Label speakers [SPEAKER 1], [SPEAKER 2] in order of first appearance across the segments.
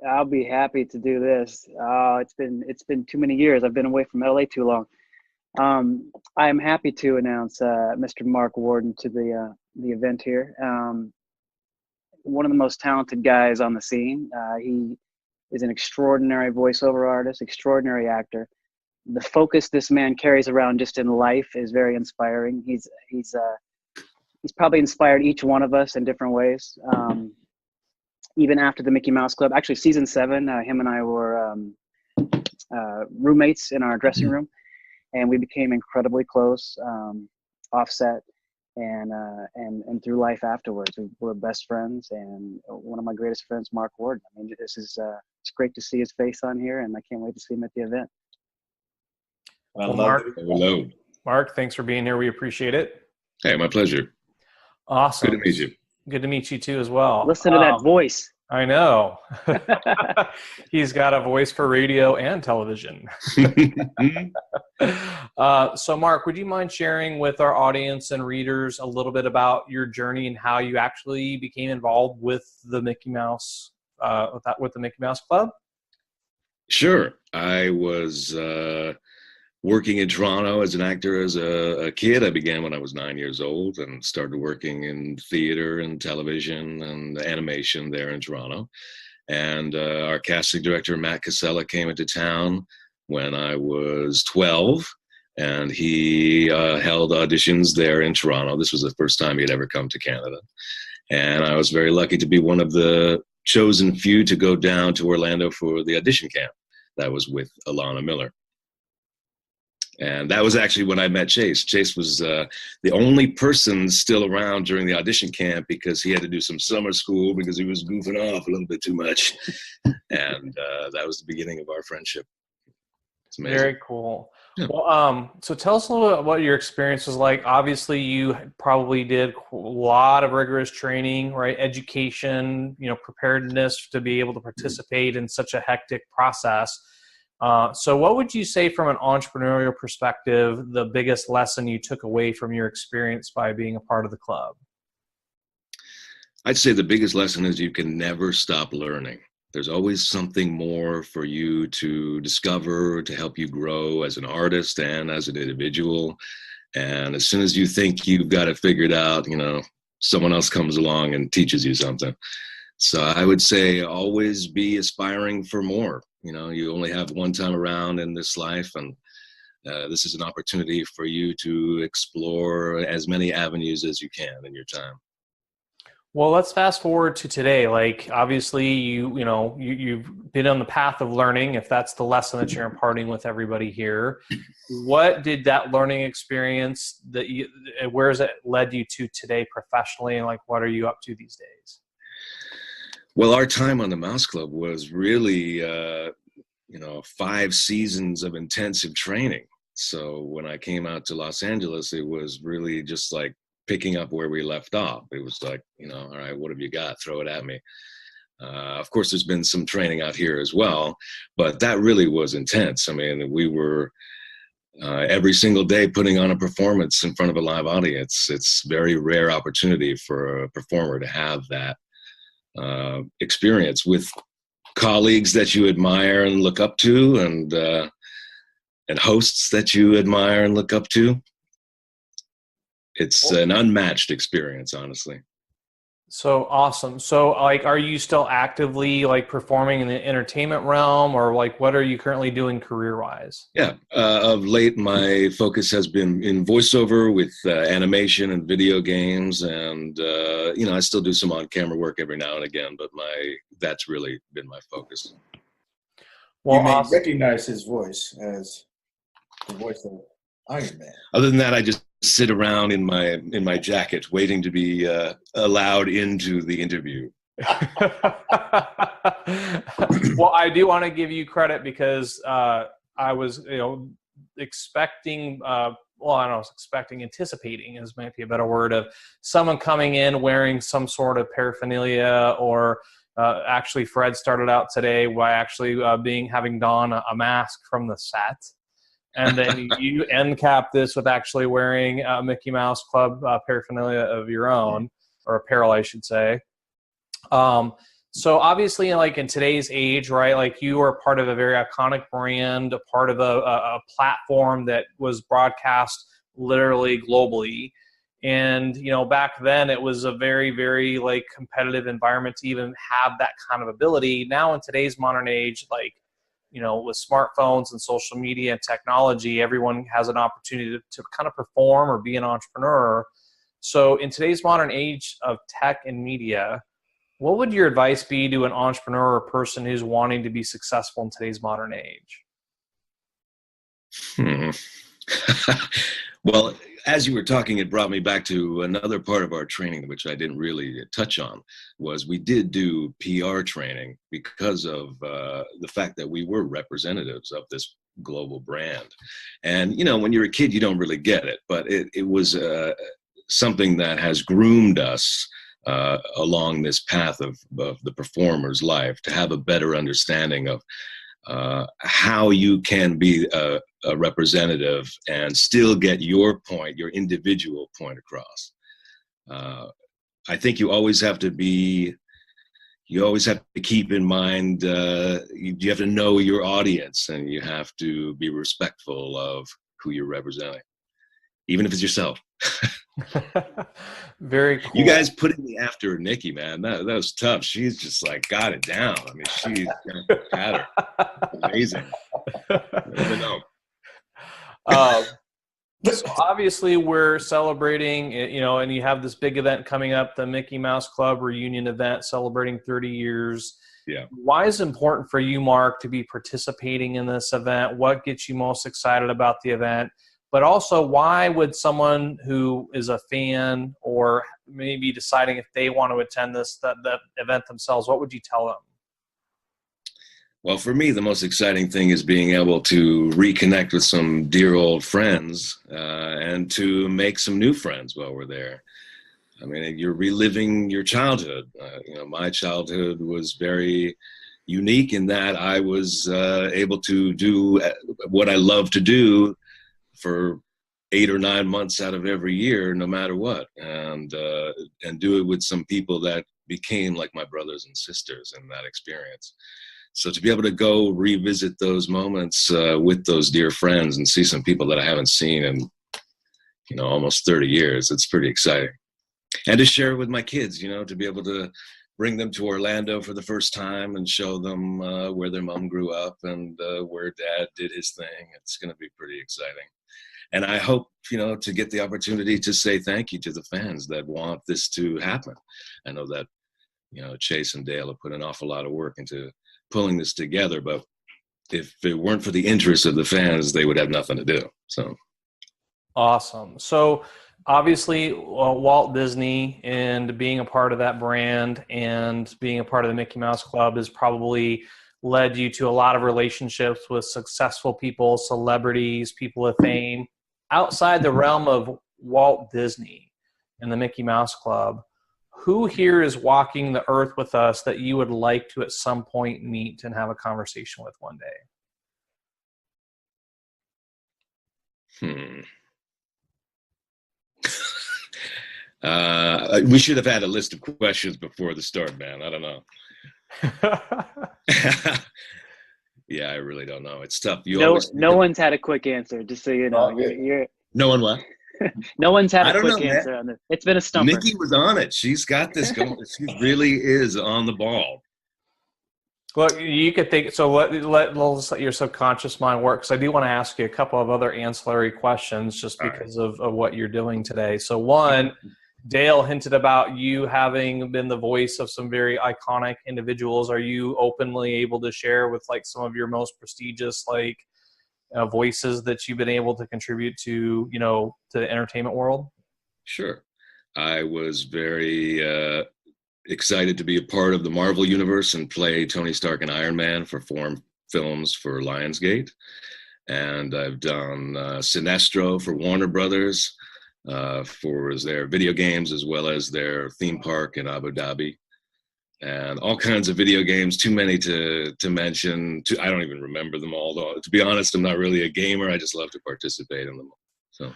[SPEAKER 1] I'll be happy to do this. It's been too many years. I've been away from LA too long. I am happy to announce Mr. Marc Worden to the event here. One of the most talented guys on the scene. He is an extraordinary voiceover artist, extraordinary actor. The focus this man carries around just in life is very inspiring. He's probably inspired each one of us in different ways. Even after the Mickey Mouse Club, actually season 7, him and I were roommates in our dressing room, and we became incredibly close, offset, and through life afterwards. We're best friends, and one of my greatest friends, Marc Worden. I mean, it's great to see his face on here, and I can't wait to see him at the event.
[SPEAKER 2] Well, Marc,
[SPEAKER 3] hello.
[SPEAKER 2] Marc, thanks for being here. We appreciate it.
[SPEAKER 3] Hey, my pleasure.
[SPEAKER 2] Awesome.
[SPEAKER 3] Good to meet you.
[SPEAKER 2] Good to meet you too as well.
[SPEAKER 1] Listen to that voice.
[SPEAKER 2] I know. He's got a voice for radio and television. So Marc, would you mind sharing with our audience and readers a little bit about your journey and how you actually became involved with the Mickey Mouse, with the Mickey Mouse Club?
[SPEAKER 3] Sure. I was working in Toronto as an actor as a kid. I began when I was 9 years old and started working in theater and television and animation there in Toronto. And our casting director, Matt Casella, came into town when I was 12, and he held auditions there in Toronto. This was the first time he had ever come to Canada. And I was very lucky to be one of the chosen few to go down to Orlando for the audition camp. That was with Alana Miller. And that was actually when I met Chase. Chase was the only person still around during the audition camp because he had to do some summer school because he was goofing off a little bit too much. And that was the beginning of our friendship. It's amazing.
[SPEAKER 2] Very cool.
[SPEAKER 3] Yeah.
[SPEAKER 2] Well, so tell us a little bit what your experience was like. Obviously, you probably did a lot of rigorous training, right? Education, preparedness to be able to participate in such a hectic process. So what would you say from an entrepreneurial perspective, the biggest lesson you took away from your experience by being a part of the club?
[SPEAKER 3] I'd say the biggest lesson is you can never stop learning. There's always something more for you to discover, to help you grow as an artist and as an individual. And as soon as you think you've got it figured out, someone else comes along and teaches you something. So I would say always be aspiring for more. You only have one time around in this life, and this is an opportunity for you to explore as many avenues as you can in your time.
[SPEAKER 2] Well, let's fast forward to today. Like, obviously, you've been on the path of learning, if that's the lesson that you're imparting with everybody here. What did that learning experience where has it led you to today professionally, and what are you up to these days?
[SPEAKER 3] Well, our time on the Mouse Club was really, 5 seasons of intensive training. So when I came out to Los Angeles, it was really just like picking up where we left off. It was like, all right, what have you got? Throw it at me. Of course, there's been some training out here as well, but that really was intense. I mean, we were every single day putting on a performance in front of a live audience. It's a very rare opportunity for a performer to have that experience with colleagues that you admire and look up to, and hosts that you admire and look up to. It's an unmatched experience, honestly.
[SPEAKER 2] So awesome. So are you still actively performing in the entertainment realm, or what are you currently doing career-wise?
[SPEAKER 3] Yeah. Of late, my focus has been in voiceover with animation and video games. And, I still do some on-camera work every now and again, but that's really been my focus.
[SPEAKER 4] Well, you may recognize his voice as the voice of Iron Man.
[SPEAKER 3] Other than that, I just sit around in my jacket waiting to be allowed into the interview.
[SPEAKER 2] Well, I do want to give you credit because I was expecting anticipating is might be a better word, of someone coming in wearing some sort of paraphernalia, or actually Fred started out today by actually having donned a mask from the set. And then you end cap this with actually wearing a Mickey Mouse Club paraphernalia of your own, or apparel, I should say. So obviously, like in today's age, right, like you are part of a very iconic brand, a part of a platform that was broadcast literally globally. And, you know, back then it was a very, very like competitive environment to even have that kind of ability. Now in today's modern age, like, you know, with smartphones and social media and technology, everyone has an opportunity to kind of perform or be an entrepreneur. So in today's modern age of tech and media, what would your advice be to an entrepreneur or person who's wanting to be successful in today's modern age?
[SPEAKER 3] Well, as you were talking, it brought me back to another part of our training, which I didn't really touch on, was we did do PR training because of the fact that we were representatives of this global brand. And, you know, when you're a kid, you don't really get it, but it was something that has groomed us along this path of the performer's life, to have a better understanding of how you can be a representative and still get your point, your individual point across. I think you always have to keep in mind, you have to know your audience, and you have to be respectful of who you're representing, even if it's yourself.
[SPEAKER 2] Very cool.
[SPEAKER 3] You guys putting me after Nikki, man, that was tough. She's just like got it down. I mean, she's had her. Amazing. I don't know.
[SPEAKER 2] So obviously we're celebrating, you know, and you have this big event coming up, the Mickey Mouse Club reunion event celebrating 30 years.
[SPEAKER 3] Yeah.
[SPEAKER 2] Why is it important for you, Marc, to be participating in this event? What gets you most excited about the event? But also, why would someone who is a fan or maybe deciding if they want to attend that event themselves, what would you tell them?
[SPEAKER 3] Well, for me, the most exciting thing is being able to reconnect with some dear old friends and to make some new friends while we're there. I mean, you're reliving your childhood. You know, my childhood was very unique in that I was able to do what I love to do for 8 or 9 months out of every year, no matter what, and do it with some people that became like my brothers and sisters in that experience. So to be able to go revisit those moments with those dear friends and see some people that I haven't seen in, you know, almost 30 years, it's pretty exciting. And to share it with my kids, you know, to be able to bring them to Orlando for the first time and show them where their mom grew up and where dad did his thing. It's going to be pretty exciting. And I hope, you know, to get the opportunity to say thank you to the fans that want this to happen. I know that, you know, Chase and Dale have put an awful lot of work into pulling this together, but if it weren't for the interest of the fans, they would have nothing to do. So
[SPEAKER 2] awesome. So obviously Walt Disney and being a part of that brand and being a part of the Mickey Mouse Club has probably led you to a lot of relationships with successful people, celebrities, people of fame. Outside the realm of Walt Disney and the Mickey Mouse Club, who here is walking the earth with us that you would like to at some point meet and have a conversation with one
[SPEAKER 3] day? We should have had a list of questions before the start, man. I don't know. Yeah, I really don't know. It's tough.
[SPEAKER 1] No one's had a quick answer, just so you know.
[SPEAKER 3] No one what?
[SPEAKER 1] No one's had a quick answer on this. It's been a stumper.
[SPEAKER 3] Nikki was on it. She's got this going. She really is on the ball.
[SPEAKER 2] Well, you could think, so let your subconscious mind work, because I do want to ask you a couple of other ancillary questions just because of what you're doing today. So one, Dale hinted about you having been the voice of some very iconic individuals. Are you openly able to share with like some of your most prestigious like voices that you've been able to contribute to, you know, to the entertainment world?
[SPEAKER 3] Sure. I was very excited to be a part of the Marvel universe and play Tony Stark and Iron Man for 4 films for Lionsgate. And I've done Sinestro for Warner Brothers for their video games as well as their theme park in Abu Dhabi. And all kinds of video games, too many to mention. I don't even remember them all, though. To be honest, I'm not really a gamer. I just love to participate in them. So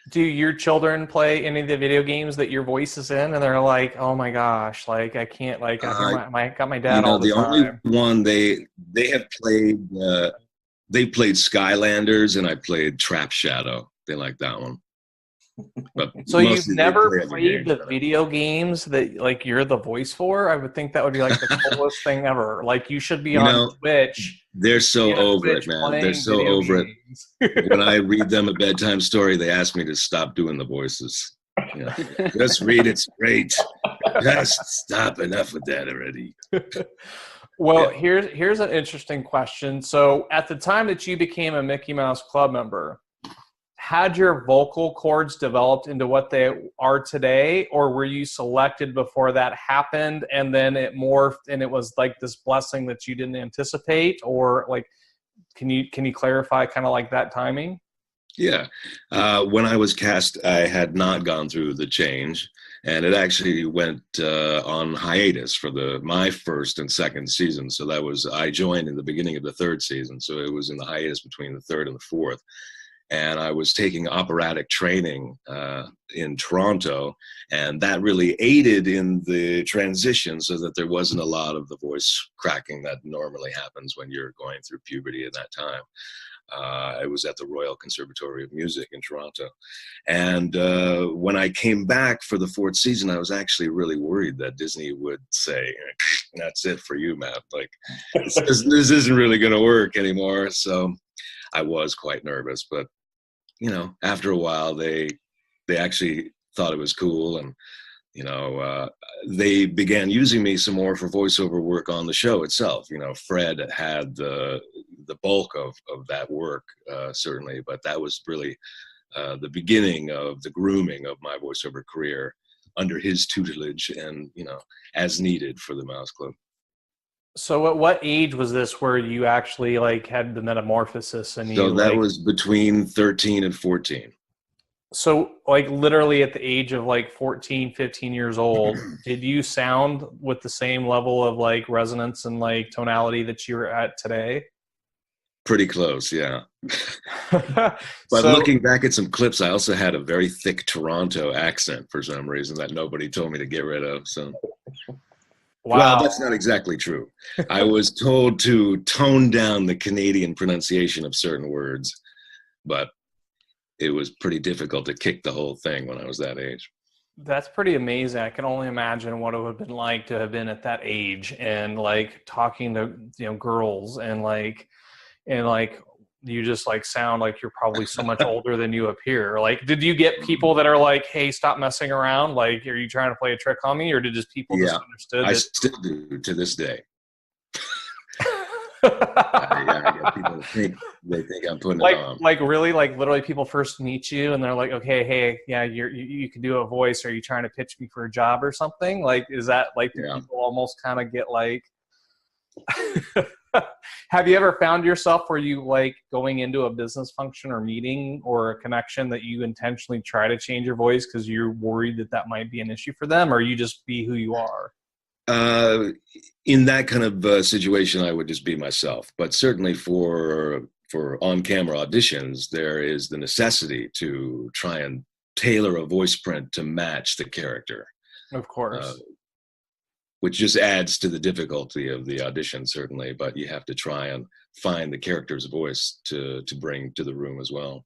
[SPEAKER 2] Do your children play any of the video games that your voice is in, and they're like, "Oh my gosh, like I can't, like I hear my got my dad all the
[SPEAKER 3] the only
[SPEAKER 2] time."
[SPEAKER 3] one they have played, they played Skylanders, and I played Trap Shadow. They like that one. But
[SPEAKER 2] So you've
[SPEAKER 3] mostly they
[SPEAKER 2] never
[SPEAKER 3] play other
[SPEAKER 2] played
[SPEAKER 3] games.
[SPEAKER 2] the video games that like you're the voice for? I would think that would be like the coolest thing ever. Like you should be on Twitch.
[SPEAKER 3] They're so over it, man. They're so over it. When I read them a bedtime story, they ask me to stop doing the voices. You know, just read, it's great. Just stop, enough with that already.
[SPEAKER 2] Well, here's an interesting question. So at the time that you became a Mickey Mouse Club member, had your vocal cords developed into what they are today, or were you selected before that happened and then it morphed and it was like this blessing that you didn't anticipate? Or like, can you clarify kind of like that timing?
[SPEAKER 3] Yeah. When I was cast, I had not gone through the change, and it actually went on hiatus for my first and second season. So I joined in the beginning of the third season. So it was in the hiatus between the third and the fourth. And I was taking operatic training in Toronto, and that really aided in the transition so that there wasn't a lot of the voice cracking that normally happens when you're going through puberty at that time. I was at the Royal Conservatory of Music in Toronto. And when I came back for the fourth season, I was actually really worried that Disney would say, that's it for you, Matt. Like, this isn't really going to work anymore. So I was quite nervous, but you know, after a while, they actually thought it was cool, and you know, they began using me some more for voiceover work on the show itself. You know, Fred had the bulk of that work, certainly, but that was really the beginning of the grooming of my voiceover career under his tutelage, and you know, as needed for the Mouse Club.
[SPEAKER 2] So at what age was this where you actually like had the metamorphosis and
[SPEAKER 3] So that was between 13 and 14.
[SPEAKER 2] So like literally at the age of like 14, 15 years old, did you sound with the same level of like resonance and like tonality that you were at today?
[SPEAKER 3] Pretty close, yeah. But looking back at some clips, I also had a very thick Toronto accent for some reason that nobody told me to get rid of. So. Wow. Well, that's not exactly true. I was told to tone down the Canadian pronunciation of certain words, but it was pretty difficult to kick the whole thing when I was that age.
[SPEAKER 2] That's pretty amazing. I can only imagine what it would have been like to have been at that age and like talking to, you know, girls and like you just like sound like you're probably so much older than you appear. Like, did you get people that are like, "Hey, stop messing around"? Like, are you trying to play a trick on me, or did just people just understood?
[SPEAKER 3] I still do to this day. I get people they think I'm putting it on.
[SPEAKER 2] Like really, like literally, people first meet you and they're like, "Okay, hey, yeah, you can do a voice. Are you trying to pitch me for a job or something?" Like, is that like people almost kind of get like? Have you ever found yourself where you like going into a business function or meeting or a connection that you intentionally try to change your voice because you're worried that that might be an issue for them, or you just be who you are?
[SPEAKER 3] In that kind of situation, I would just be myself. But certainly for on-camera auditions, there is the necessity to try and tailor a voice print to match the character.
[SPEAKER 2] Of course.
[SPEAKER 3] Which just adds to the difficulty of the audition, certainly, but you have to try and find the character's voice to bring to the room as well.